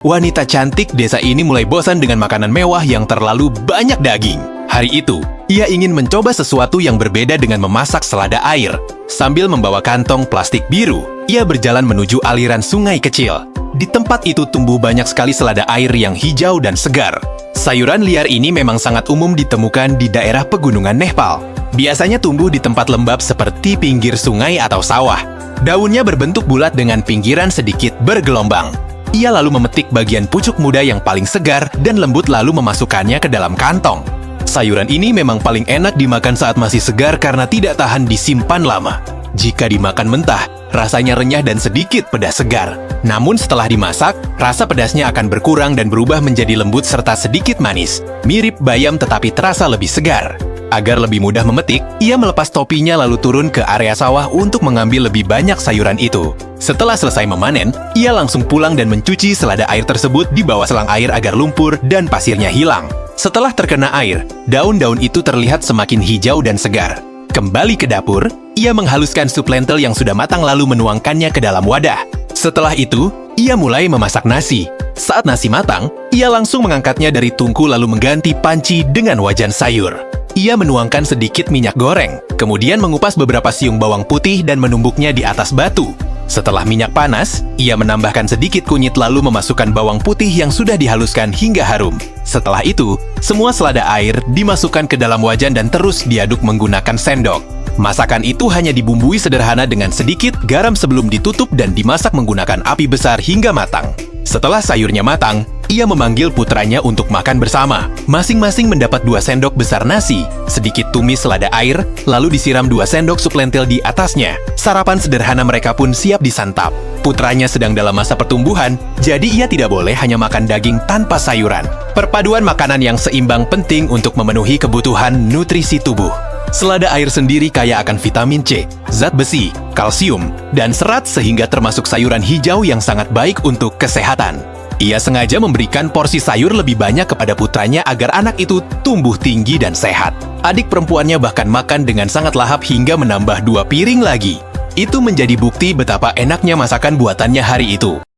Wanita cantik desa ini mulai bosan dengan makanan mewah yang terlalu banyak daging. Hari itu, ia ingin mencoba sesuatu yang berbeda dengan memasak selada air. Sambil membawa kantong plastik biru, ia berjalan menuju aliran sungai kecil. Di tempat itu tumbuh banyak sekali selada air yang hijau dan segar. Sayuran liar ini memang sangat umum ditemukan di daerah pegunungan Nepal. Biasanya tumbuh di tempat lembab seperti pinggir sungai atau sawah. Daunnya berbentuk bulat dengan pinggiran sedikit bergelombang. Ia lalu memetik bagian pucuk muda yang paling segar dan lembut lalu memasukkannya ke dalam kantong. Sayuran ini memang paling enak dimakan saat masih segar karena tidak tahan disimpan lama. Jika dimakan mentah, rasanya renyah dan sedikit pedas segar. Namun setelah dimasak, rasa pedasnya akan berkurang dan berubah menjadi lembut serta sedikit manis. Mirip bayam tetapi terasa lebih segar. Agar lebih mudah memetik, ia melepas topinya lalu turun ke area sawah untuk mengambil lebih banyak sayuran itu. Setelah selesai memanen, ia langsung pulang dan mencuci selada air tersebut di bawah selang air agar lumpur dan pasirnya hilang. Setelah terkena air, daun-daun itu terlihat semakin hijau dan segar. Kembali ke dapur, ia menghaluskan sup lentil yang sudah matang lalu menuangkannya ke dalam wadah. Setelah itu, ia mulai memasak nasi. Saat nasi matang, ia langsung mengangkatnya dari tungku lalu mengganti panci dengan wajan sayur. Ia menuangkan sedikit minyak goreng, kemudian mengupas beberapa siung bawang putih dan menumbuknya di atas batu. Setelah minyak panas, ia menambahkan sedikit kunyit lalu memasukkan bawang putih yang sudah dihaluskan hingga harum. Setelah itu, semua selada air dimasukkan ke dalam wajan dan terus diaduk menggunakan sendok. Masakan itu hanya dibumbui sederhana dengan sedikit garam sebelum ditutup dan dimasak menggunakan api besar hingga matang. Setelah sayurnya matang, ia memanggil putranya untuk makan bersama. Masing-masing mendapat 2 sendok besar nasi, sedikit tumis selada air, lalu disiram 2 sendok sup lentil di atasnya. Sarapan sederhana mereka pun siap disantap. Putranya sedang dalam masa pertumbuhan, jadi ia tidak boleh hanya makan daging tanpa sayuran. Perpaduan makanan yang seimbang penting untuk memenuhi kebutuhan nutrisi tubuh. Selada air sendiri kaya akan vitamin C, zat besi, kalsium, dan serat sehingga termasuk sayuran hijau yang sangat baik untuk kesehatan. Ia sengaja memberikan porsi sayur lebih banyak kepada putranya agar anak itu tumbuh tinggi dan sehat. Adik perempuannya bahkan makan dengan sangat lahap hingga menambah 2 piring lagi. Itu menjadi bukti betapa enaknya masakan buatannya hari itu.